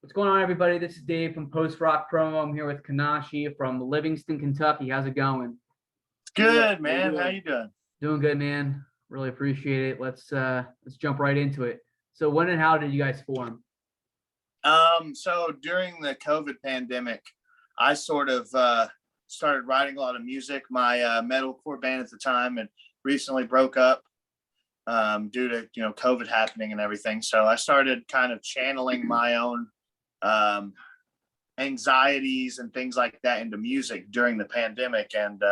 What's going on, everybody? This is Dave from Post Rock Promo. I'm here with Kanashii from Livingston, Kentucky. How's it going? Good, man. How you doing? Doing good, man. Really appreciate it. Let's jump right into it. So when and how did you guys form? So during the COVID pandemic, I sort of started writing a lot of music. My metalcore band at the time and recently broke up due to COVID happening and everything. So I started kind of channeling my own anxieties and things like that into music during the pandemic. And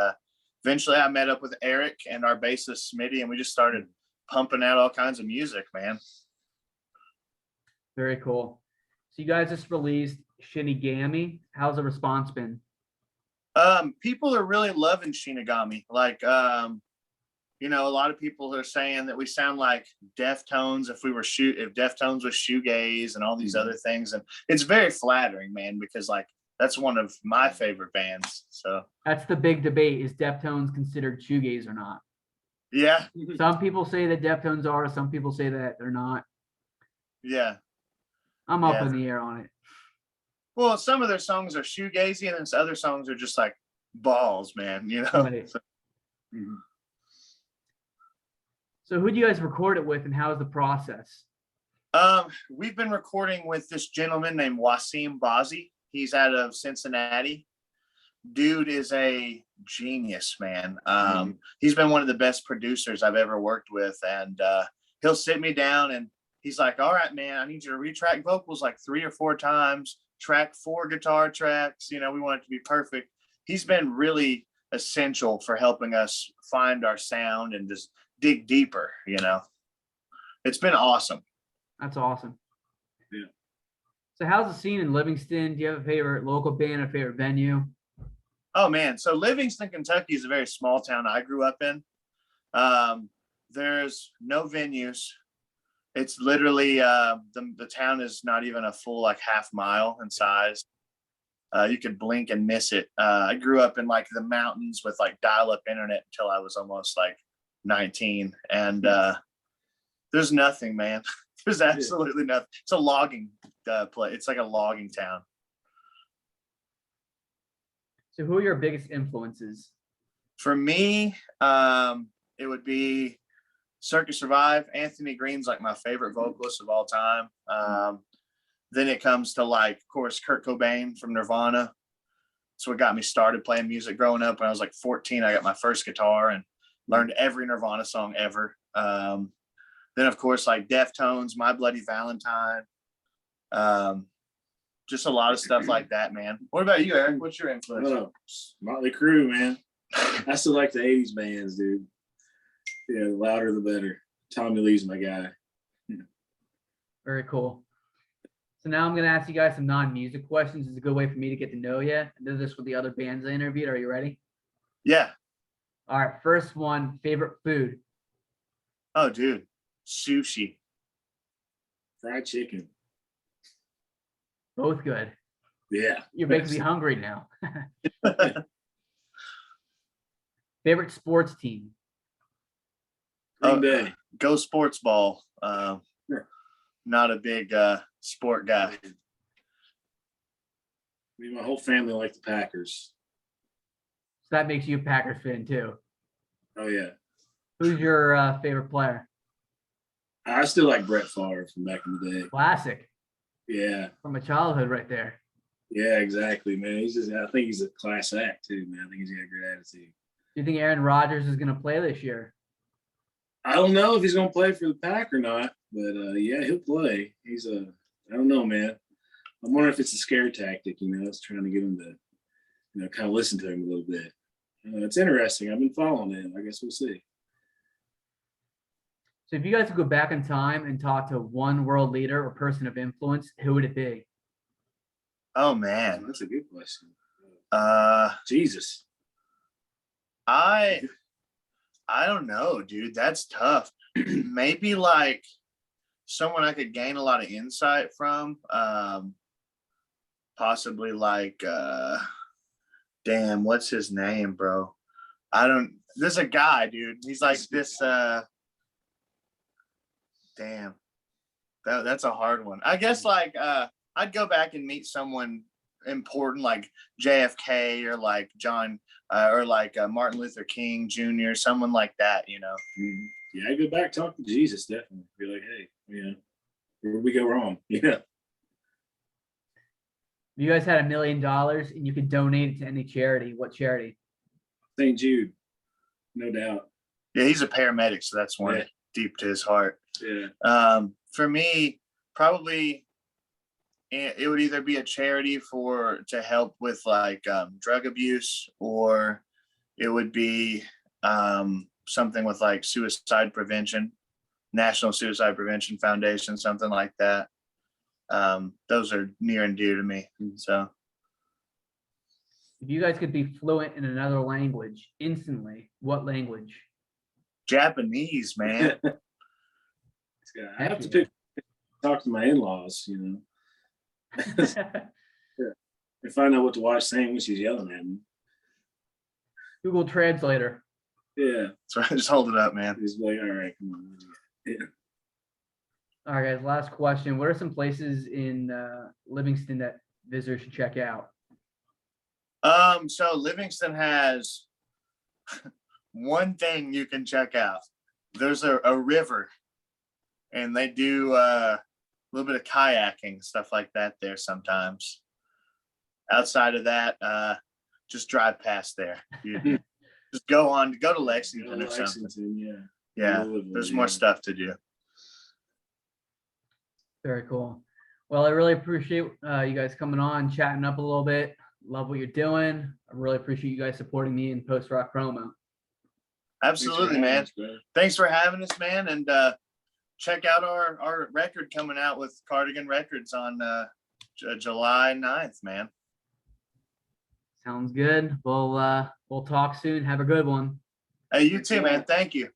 eventually I met up with Eric and our bassist Smitty, and we just started pumping out all kinds of music, man. Very cool. So you guys just released Shinigami. How's the response been? People are really loving Shinigami. Like, a lot of people are saying that we sound like Deftones if Deftones was shoegaze and all these other things. And it's very flattering, man, because like that's one of my favorite bands. So that's the big debate. Is Deftones considered shoegaze or not? Yeah. Some people say that Deftones are, some people say that they're not. Yeah. I'm up in the air on it. Well, some of their songs are shoegazy and then other songs are just like balls, man, Right. So who do you guys record it with and how is the process? We've been recording with this gentleman named Wasim Bazi. He's out of Cincinnati. Dude is a genius, man. He's been one of the best producers I've ever worked with. And he'll sit me down and he's like, all right, man, I need you to retrack vocals like 3 or 4 times, track 4 guitar tracks. We want it to be perfect. He's been really essential for helping us find our sound and just dig deeper. It's been awesome. That's awesome. Yeah. So how's the scene in Livingston? Do you have a favorite local band, a favorite venue? Oh man, so Livingston, Kentucky is a very small town I grew up in. There's no venues. It's literally the town is not even a full like half mile in size. You could blink and miss it. I grew up in like the mountains with like dial-up internet until I was almost like 19, and there's nothing, man. There's absolutely nothing. It's a logging place. It's like a logging town. So who are your biggest influences? For me, it would be Circus Survive. Anthony Green's like my favorite vocalist of all time. Then it comes to like, of course, Kurt Cobain from Nirvana. That's what got me started playing music growing up. When I was like 14, I got my first guitar and learned every Nirvana song ever. Then of course, like Deftones, My Bloody Valentine. Just a lot of stuff like that, man. What about you, Eric? What's your influence? Motley Crue, man. I still like the 80s bands, dude. Yeah, the louder the better. Tommy Lee's my guy. Very cool. So now I'm going to ask you guys some non-music questions. It's a good way for me to get to know you. I did this with the other bands I interviewed. Are you ready? Yeah. All right. First one, favorite food? Oh, dude. Sushi. Fried chicken. Both good. Yeah. You're making me hungry now. Favorite sports team? Green Bay. Go sports ball. Not a big sport guy. My whole family like the Packers. So that makes you a Packers fan too. Oh yeah. Who's your favorite player? I still like Brett Favre from back in the day. Classic. Yeah. From a childhood right there. Yeah, exactly, man. I think he's a class act too, man. I think he's got a great attitude. Do you think Aaron Rodgers is going to play this year? I don't know if he's going to play for the Pack or not, but yeah, he'll play. I don't know, man. I'm wondering if it's a scare tactic, it's trying to get him to, kind of listen to him a little bit. It's interesting. I've been following it. I guess we'll see. So if you guys could go back in time and talk to one world leader or person of influence, who would it be? Oh man, that's a good question. Jesus. I don't know, dude. That's tough. Maybe like someone I could gain a lot of insight from. Possibly like damn, what's his name, bro? There's a guy, dude. He's like this damn. That's a hard one. I guess like I'd go back and meet someone important like JFK or like John or like Martin Luther King Jr., someone like that, you know. Yeah, I go back, talk to Jesus, definitely. Be like, hey, where did we go wrong? Yeah. If you guys had $1 million and you could donate it to any charity, what charity? St. Jude, no doubt. Yeah, he's a paramedic, so that's one deep to his heart. Yeah. For me, probably it would either be a charity to help with like drug abuse, or it would be something with like suicide prevention, National Suicide Prevention Foundation, something like that. Those are near and dear to me. So if you guys could be fluent in another language instantly, what language? Japanese, man. I have to talk to my in-laws, If I know what to watch, saying when she's yelling at me. Google Translator. Yeah. So just hold it up, man. He's like, all right, come on. Yeah. All right, guys, last question. What are some places in Livingston that visitors should check out? So Livingston has one thing you can check out. There's a river, and they do a little bit of kayaking, stuff like that there sometimes. Outside of that, just drive past there. You just go to Lexington or something. Yeah, there's more stuff to do. Very cool. Well, I really appreciate you guys coming on, chatting up a little bit. Love what you're doing. I really appreciate you guys supporting me in Post Rock Promo. Absolutely, man. Thanks for having us, man. And check out our record coming out with Cardigan Records on July 9th, man. Sounds good. We'll talk soon. Have a good one. Hey, you too, man. Thank you.